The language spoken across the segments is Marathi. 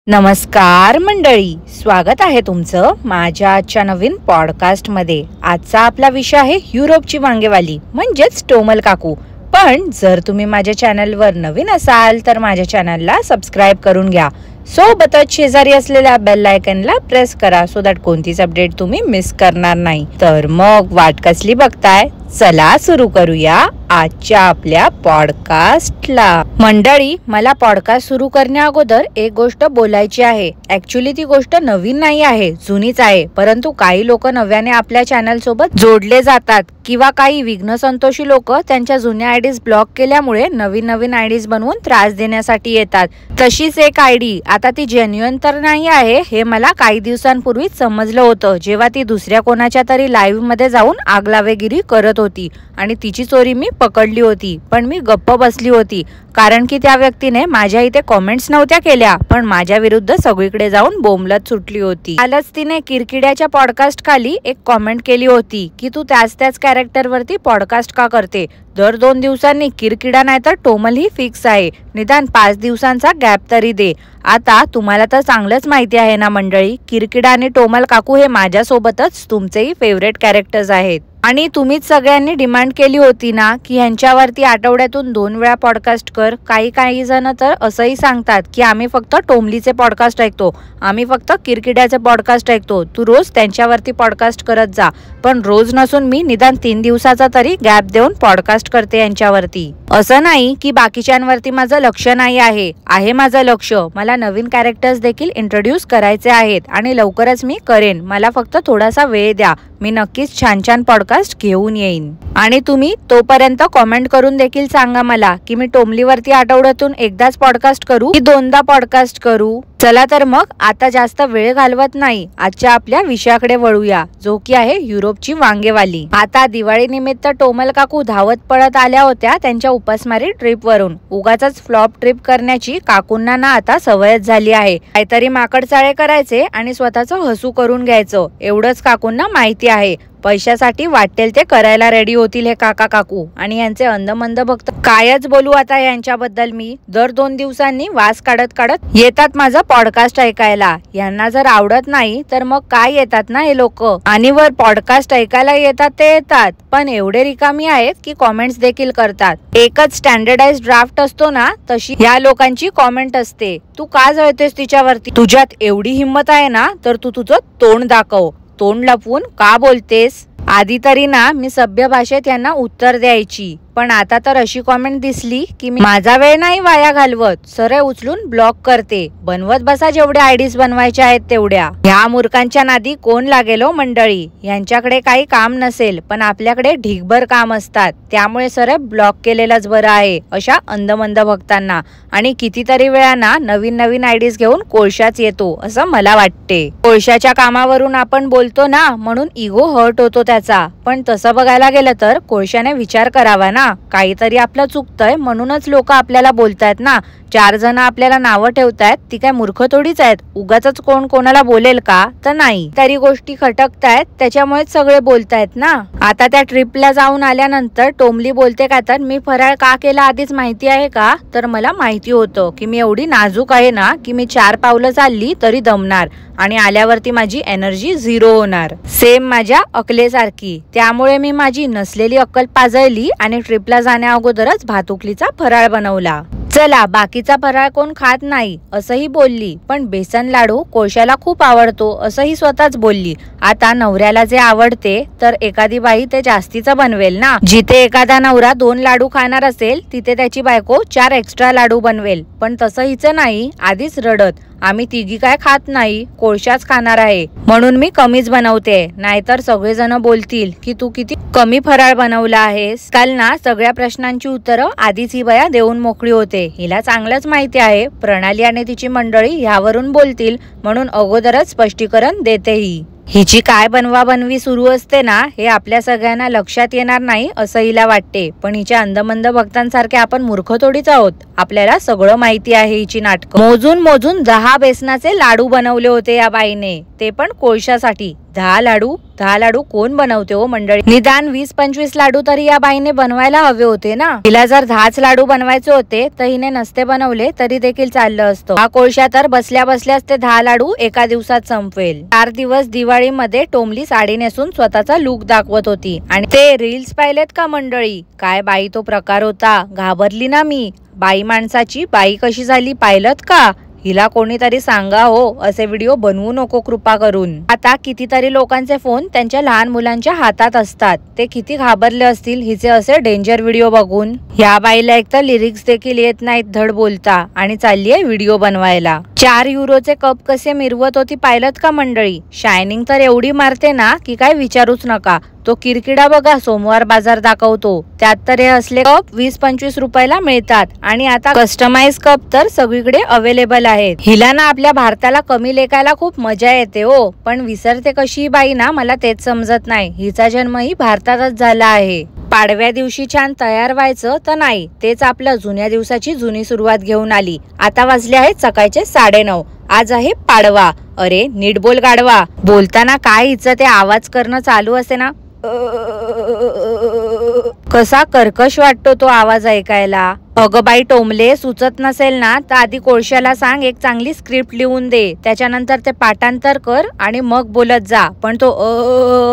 नमस्कार मंडळी, स्वागत आहे तुमचं माझ्या आजच्या नवीन पॉडकास्टमध्ये। आजचा आपला विषय आहे युरोपची वांगेवाली म्हणजेच टोमल काकू। पण जर तुम्ही माझ्या चॅनलवर नवीन असाल तर माझ्या चॅनलला सबस्क्राईब करून घ्या। सोबतच शेजारी असलेल्या बेल आयकॉनला प्रेस करा सो दॅट कोणतीच अपडेट तुम्ही मिस करणार नाही। तर मग वाट कसली बघताय, चला सुरू करूया आजच्या आपल्या पॉडकास्टला। मंडळी, मला पॉडकास्ट सुरू करण्या अगोदर एक गोष्ट बोलायची आहे। ऍक्च्युली ती गोष्ट नवीन नाही आहे, जुनीच आहे, परंतु काही लोक नव्याने आपल्या चॅनल सोबत जोडले जातात किंवा काही विघ्न संतोषी लोक त्यांच्या जुन्या आयडीज ब्लॉक केल्यामुळे नवीन आयडीज बनवून त्रास देण्यासाठी येतात। तशीच एक आयडी, आता ती जेन्युइन तर नाही आहे हे मला काही दिवसांपूर्वीच समजलं होतं, जेव्हा ती दुसऱ्या कोणाच्या तरी लाईव्ह मध्ये जाऊन आगलावेगिरी करत होती आणि तिची चोरी मी पकडली होती। पण मी गप्प बसली होती, कारण की त्या व्यक्तीने माझ्या इथे कॉमेंट्स नव्हत्या केल्या, पण माझ्या विरुद्ध सगळीकडे जाऊन बोंबलत सुटली होती। कालच तिने किरकिड्याच्या पॉडकास्ट खाली एक कॉमेंट केली होती की तू त्याच कॅरेक्टर वरती पॉडकास्ट का करते। दर 2 दिवसांनी किरकिडा नाही तर टोमल ही फिक्स आहे, निदान 5 दिवसांचा गॅप तरी दे। आता तुम्हाला तर चांगलंच माहिती आहे ना मंडळी, किरकिडा आणि टोमल काकू हे माझ्यासोबतच तुमचेही फेवरेट कॅरेक्टर्स आहेत आणि तुम्हीच सगळ्यांनी डिमांड केली होती ना की ह्यांच्यावरती आठवड्यातून 2 वेळा पॉडकास्ट कर। काही जण तर असंही सांगतात की आम्ही फक्त टोमलीचे पॉडकास्ट ऐकतो, आम्ही फक्त किरकिड्याचे पॉडकास्ट ऐकतो, तू रोज त्यांच्यावरती पॉडकास्ट करत जा। पण रोज नसून मी निदान 3 दिवसाचा तरी गॅप देऊन पॉडकास्ट करते यांच्यावरती। असं नाही की बाकीच्यांवरती माझं लक्ष नाही आहे माझं लक्ष। मला नवीन कॅरेक्टर्स देखील इंट्रोड्यूस करायचे आहेत आणि लवकरच मी करेन, मला फक्त थोडासा वेळ द्या, मी नक्कीच छान पॉडकास्ट घेऊन येईन। आणि तुम्ही तोपर्यंत कॉमेंट करून देखील सांगा मला की मी टोमलीवरती आठवड्यातून एकदाच पॉडकास्ट करू की 2दा पॉडकास्ट करू। चला तर मग आता जास्त वेळ घालवत नाही, आजच्या आपल्या विषयाकडे वळूया, जो की आहे युरोपची वांगेवाली। आता दिवाळी निमित्त टोमल काकू धावत पळत आल्या होत्या त्यांच्या उपासमारी ट्रिप वरून। उगाचच फ्लॉप ट्रिप करण्याची काकूंना ना आता सवयच झाली आहे, काहीतरी माकडचाळे करायचे आणि स्वतःचं हसू करून घ्यायचं, एवढंच काकूंना माहिती आहे। पैशासाठी वाटेल ते करायला रेडी होतील हे काका काकू, आणि यांचे अंधमंद भक्त कायच बोलू आता यांच्याबद्दल मी। दर 2 दिवसांनी वास काढत येतात माझा पॉडकास्ट ऐकायला। यांना जर आवडत नाही तर मग काय येतात ना हे लोक, आणि वर पॉडकास्ट ऐकायला येतात ते येतात, पण एवढे रिकामी आहेत की कॉमेंट्स देखील करतात। एकच स्टँडर्डाइज ड्राफ्ट असतो ना, तशी या लोकांची कॉमेंट असते, तू का जळतेस तिच्यावरती, तुझ्यात एवढी हिंमत आहे ना तर तू तुझं तोंड दाखव, तोंड लपवून का बोलतेस। आधी तरी ना मी सभ्य भाषेत यांना उत्तर द्यायची, पण आता तर अशी कॉमेंट दिसली की मी माझा वेळ नाही वाया घालवत, सरळ उचलून ब्लॉक करते। बनवत बसा जेवढ्या आयडीज बनवायच्या आहेत तेवढ्या। ह्या मूर्खांच्या नादी कोण लागेल हो मंडळी, यांच्याकडे काही काम नसेल पण आपल्याकडे ढिगभर काम असतात, त्यामुळे सरळ ब्लॉक केलेलंच बरं आहे अशा अंधमंद भक्तांना। आणि कितीतरी वेळा ना नवीन आयडीज घेऊन कोळशाच येतो असं मला वाटते। कोळशाच्या कामावरून आपण बोलतो ना म्हणून इगो हर्ट होतो त्याचा, पण तसं बघायला गेलं तर कोळशाने विचार करावा ना, काहीतरी आपलं चुकतंय म्हणूनच लोक आपल्याला बोलतायत ना। 4 जण आपल्याला नावं ठेवतायत, ती काय मूर्ख थोडीच आहेत, उगाच कोण कोणाला बोलेल का, तर नाही, तरी गोष्टी खटकतायत त्याच्यामुळे सगळे बोलतायत ना। आता त्या ट्रिपला जाऊन आल्यानंतर टोमली बोलते का तर मी फराळ का केला आधीच माहिती आहे का, तर मला माहिती होतं की मी एवढी नाजूक आहे ना की मी 4 पावलं चालली तरी दमणार आणि आल्यावरती माझी एनर्जी 0 होणार, सेम माझ्या अकलेसारखी। त्यामुळे मी माझी नसलेली अक्कल पाजळली आणि ट्रिपला जाण्या अगोदरच भातुकलीचा फराळ बनवला। चला, बाकीचा फराळ कोण खात नाही असंही बोलली, पण बेसन लाडू कोळशाला खूप आवडतो असंही स्वतःच बोलली। आता नवऱ्याला जे आवडते तर एखादी बाई ते जास्तीचं बनवेल ना, जिथे एखादा नवरा 2 लाडू खाणार असेल तिथे त्याची बायको 4 एक्स्ट्रा लाडू बनवेल। पण तसं हिचं नाही, आधीच रडत, आम्ही तिघी काय खात नाही, कोळशाच खाणार आहे म्हणून मी कमीच बनवते, नाहीतर सगळेजण बोलतील की तू किती कमी फराळ बनवला आहेस। काल ना सगळ्या प्रश्नांची उत्तरं आधीच ही बया देऊन मोकळी होते। हिला चांगलंच माहिती आहे प्रणाली आणि तिची मंडळी ह्यावरून बोलतील, म्हणून अगोदरच स्पष्टीकरण देते ही। हिची काय बनवाबनवी सुरू असते ना हे आपल्या सगळ्यांना लक्षात येणार नाही असं हिला वाटते, पण हिच्या अंधमंद भक्तांसारखे आपण मूर्ख थोडीच आहोत, आपल्याला सगळं माहिती आहे हिची नाटकं। मोजून 10 बेसनाचे लाडू बनवले होते या बाईने, ते पण कोळशासाठी. 10 लाडू कोण बनवते हो मंडळी? निदान 20-25 लाडू तरी या बाईने बनवायला हवे होते ना. तिला जर 10च लाडू बनवायचे होते तर हिने नसते बनवले तरी देखील चाललं असतं. हा कोळशा तर बसल्या बसल्याच ते 10 लाडू एका दिवसात संपवेल. 4 दिवस दिवाळीमध्ये टोमली साडी नेसून स्वतःचा लुक दाखवत होती आणि ते रील्स पाहिलेत का मंडळी? काय बाई तो प्रकार होता, घाबरली ना मी. बाई माणसाची बाई कशी झाली पाहिलत का? हिला कोणीतरी सांगा हो, असे व्हिडिओ बनवू नको कृपा करून. आता कितीतरी लोकांचे फोन त्यांच्या लहान मुलांच्या हातात असतात. ते किती घाबरले असतील हिचे असे डेंजर व्हिडिओ बघून. ह्या बाईला एक तर लिरिक्स देखील येत नाहीत धड बोलता आणि चाललीये व्हिडिओ बनवायला. 4 युरोचे कप कसे मिरवत होती पाहिलत का मंडळी? शायनिंग तर एवढी मारते ना की काय विचारूच नका. तो किरकिडा बघा सोमवार बाजार दाखवतो, त्यात तर हे असले कप 20-25 रुपयाला मिळतात आणि आता कस्टमाइज कप तर सगळीकडे अवेलेबल आहेत. हिला ना आपल्या भारताला कमी लेखायला खूप मजा येते हो, पण विसरते कशी बाई ना, मला तेच समजत नाही. हिचा जन्मही भारतातच झाला आहे. पाडव्या दिवशी छान तयार व्हायचं तर नाही, तेच आपल्या जुन्या दिवसाची जुनी सुरुवात घेऊन आली. आता वाजले आहेत सकाळचे 9:30. आज आहे पाडवा. अरे नीट बोल गाडवा. बोलताना काय हिचं ते आवाज करणं चालू असते ना, कसा कर्कश वाटतो तो आवाज ऐकायला. अगं बाई टोमले, सुचत नसेल ना तर आधी कोळशाला सांग एक चांगली स्क्रिप्ट लिहून दे, त्याच्यानंतर ते पाठांतर कर आणि मग बोलत जा, पण तो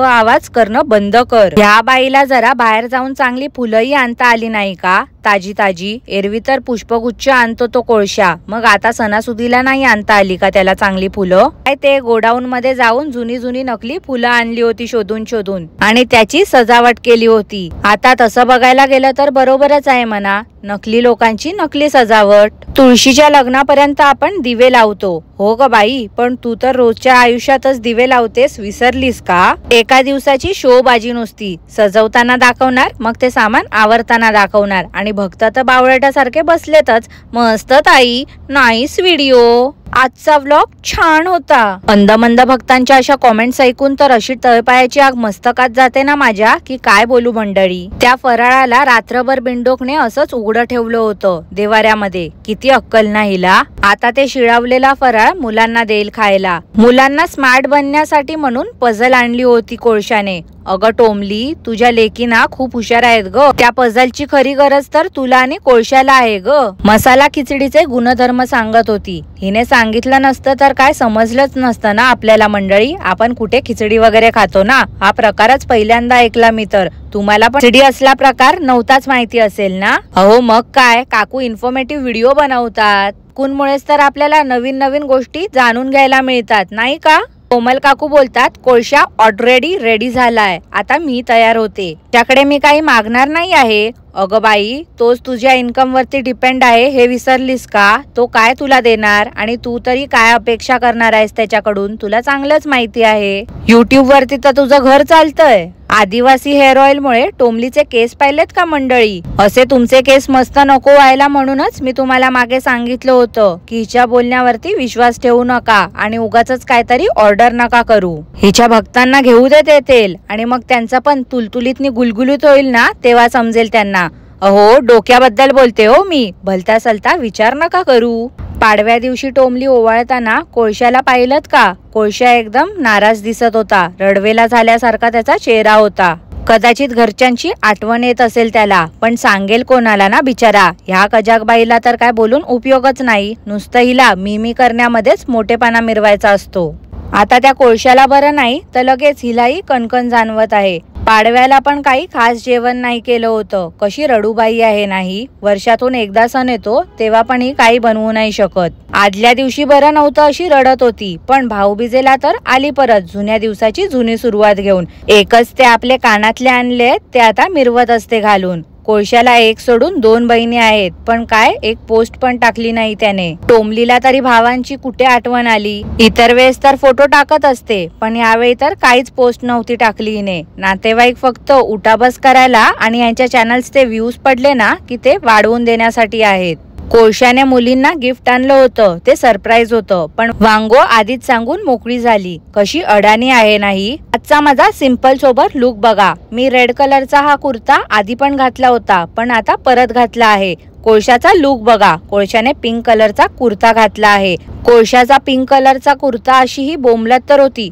आवाज करणं बंद कर. ह्या बाईला जरा बाहेर जाऊन चांगली फुलंही आणता आली नाही का? ताजी ताजी. एरवी तर पुष्पगुच्छ आणतो तो कोळशा, मग आता सणासुदीला नाही आणता आली का त्याला चांगली फुलं? काय ते गोडाऊन मध्ये जाऊन जुनी नकली फुलं आणली होती शोधून आणि त्याची सजावट केली होती. आता तसं बघायला गेलं तर बरोबरच आहे म्हणा, नकली लोकांची नकली सजावट. तुळशीच्या लग्नापर्यंत आपण दिवे लावतो हो ग बाई, पण तू तर रोजच्या आयुष्यातच दिवे लावतेस, विसरलीस का? एका दिवसाची शोबाजी नुसती. सजवताना दाखवणार, मग ते सामान आवरताना दाखवणार आणि भक्त तर बावळटासारखे बसलेतच. मस्त ताई, नाईस व्हिडिओ. आजचा व्लॉग छान होता. मंद भक्तांच्या अशा कॉमेंट्स ऐकून तर अशी तळपायाची आग मस्तकात जाते ना माझ्या, की काय बोलू मंडळी. त्या फराळाला रात्रभर बिंडोकने असंच उघडं ठेवलं होतं देवाऱ्यामध्ये. किती अक्कल ना हिला. आता ते शिळावलेला फराळ मुलांना देईल खायला. मुलांना स्मार्ट बनण्यासाठी म्हणून पझल आणली होती कोळशाने. अगं टोमली, तुझ्या लेकी ना खूप हुशार आहेत ग. त्या पझलची खरी गरज तर तुला आणि कोळशाला आहे ग. मसाला खिचडीचे गुणधर्म सांगत होती. हिने सांगितलं नसतं तर काय समजलंच नसतं ना आपल्याला मंडळी. आपण कुठे खिचडी वगैरे खातो ना, हा प्रकारच पहिल्यांदा ऐकला मी तर. तुम्हाला पण खिचडी असला प्रकार नव्हताच माहिती असेल ना? अहो मग काय, काकू इन्फॉर्मेटिव्ह व्हिडिओ बनवतात. कुणमुळेच तर आपल्याला नवीन गोष्टी जाणून घ्यायला मिळतात नाही का? कोमल काकू बोलतात, कोळशा ऑलरेडी रेडी झालाय, आता मी तयार होते. त्याकडे मी काही मागणार नाही आहे. अगं बाई, तोच तुझ्या इन्कम वरती डिपेंड आहे, हे विसरलीस का? तो काय तुला देणार आणि तू तरी काय अपेक्षा करणार आहेस त्याच्याकडून? तुला चांगलंच माहिती आहे. युट्यूब वरती तर तुझं घर चालतंय. आदिवासी हेअर ऑइल मुळे टोमलीचे केस पाहिलेत का मंडळी? असे तुमचे केस मस्त नको व्हायला म्हणूनच मी तुम्हाला मागे सांगितलं होतं की हिच्या बोलण्यावरती विश्वास ठेवू नका आणि उगाच काहीतरी ऑर्डर नका करू. हिच्या भक्तांना घेऊ दे ते तेल आणि मग त्यांचा पण तुलतुलीतनी गुलगुलीत होईल ना, तेव्हा समजेल त्यांना. अहो डोक्याबद्दल बोलते हो मी, भलता सलता विचार नका करू. पाडव्या दिवशी टोमली ओवाळताना कोळशाला पाहिलत का? कोळशा एकदम नाराज दिसत होता. रडवेला झाल्यासारखा त्याचा चेहरा होता. कदाचित घरच्यांची आठवण येत असेल त्याला, पण सांगेल कोणाला ना बिचारा. ह्या कजाकबाईला तर काय बोलून उपयोगच नाही. नुसतं हिला मी करण्यामध्येच मोठेपणा मिरवायचा असतो. आता त्या कोळशाला बरं नाही तर लगेच हिलाही कणकण जाणवत आहे. पाडव्याला पण काही खास जेवण नाही केलं होतं. कशी रडूबाई आहे नाही. वर्षातून एकदा सण येतो तेव्हा पण ही काही बनवू नाही शकत. आदल्या दिवशी बरं नव्हतं अशी रडत होती, पण भाऊबीजेला तर आली परत जुन्या दिवसाची जुनी सुरुवात घेऊन. एकच ते आपले कानातले आणले, ते आता मिरवत असते घालून. कोळशाला एक सोडून 2 बहिणी आहेत, पण काय एक पोस्ट पण टाकली नाही त्याने. टोमलीला तरी भावांची कुठे आठवण आली. इतर वेळेस तर फोटो टाकत असते, पण यावेळी तर काहीच पोस्ट नव्हती टाकली हिने. नातेवाईक फक्त उठाबस करायला आणि यांच्या चॅनल्सचे व्ह्यूज पडले ना की ते वाढवून देण्यासाठी आहेत. कोळशाने मुलींना गिफ्ट आणलं होतं, ते सरप्राईज होतं, पण वांगो आधीच सांगून मोकळी झाली. कशी अडाणी आहे नाही. आजचा माझा सिंपल सोबत लुक बघा. मी रेड कलरचा हा कुर्ता आधी पण घातला होता, पण आता परत घातला आहे. कोळशाचा लुक बघा, कोळशाने पिंक कलरचा कुर्ता घातला आहे. कोळशाचा पिंक कलरचा कुर्ता अशीही बोंबलत तर होती,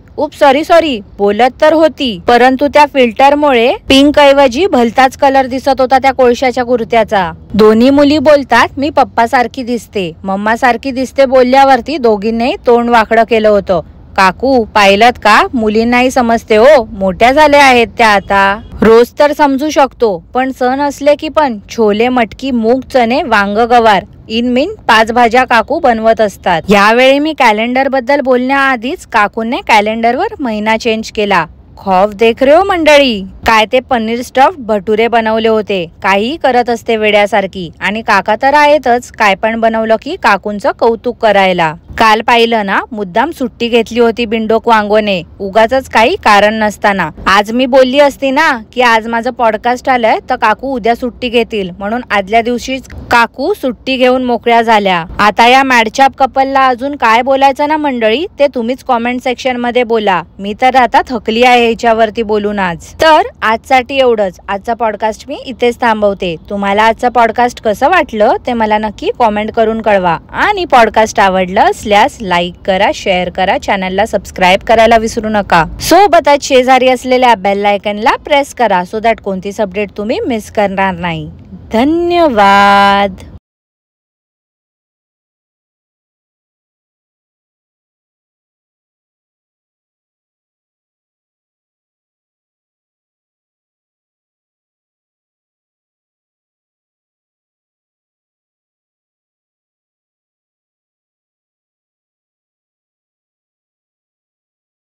सॉरी बोलत तर होती, परंतु त्या फिल्टरमुळे पिंक ऐवजी भलताच कलर दिसत होता त्या कोळशाच्या कुर्त्याचा. दोन्ही मुली बोलतात मी पप्पा सारखी दिसते, मम्मा सारखी दिसते बोलल्यावरती दोघींनी तोंड वाकडं केलं होतं. काकू पाहिलत का, मुलींनाही समजते हो, मोठ्या झाल्या आहेत त्या आता. रोज तर समजू शकतो, पण सण असले की पण छोले, मटकी, मूग, चणे, वांग, गवार इन मीन 5 भाज्या काकू बनवत असतात. यावेळी मी कॅलेंडर बद्दल बोलण्याआधीच काकूने कॅलेंडरवर महिना चेंज केला. खौफ देख रे हो मंडळी. काय ते पनीर स्टफ्ड भटुरे बनवले होते, काही करत असते वेड्यासारखी. आणि काका तर आहेतच, काय पण बनवलं की काकूंचं कौतुक करायला. काल पाहिलं ना, मुद्दाम सुट्टी घेतली होती बिंडोक वांगोने, उगाच काही कारण नसताना. आज मी बोलली असती ना की आज माझं पॉडकास्ट आलंय तर काकू उद्या सुट्टी घेतील, म्हणून आदल्या दिवशीच काकू सुट्टी घेऊन मोकळ्या झाल्या. आता या मॅडचॅप कपलला अजून काय बोलायचं ना मंडळी, ते तुम्हीच कॉमेंट सेक्शन मध्ये बोला. मी तर आता थकली आहे ह्याच्यावरती बोलून आज. तर आजसाठी एवढंच. आजचा पॉडकास्ट मी इथेच थांबवते. तुम्हाला आजचा पॉडकास्ट कसं वाटलं ते मला नक्की कॉमेंट करून कळवा. आणि पॉडकास्ट आवडलं असल्यास लाईक करा, शेअर करा, चॅनलला सबस्क्राईब करायला विसरू नका. सोबतच शेजारी असलेल्या बेल आयकॉनला प्रेस करा, सो दॅट कोणतीच अपडेट तुम्ही मिस करणार नाही. धन्यवाद.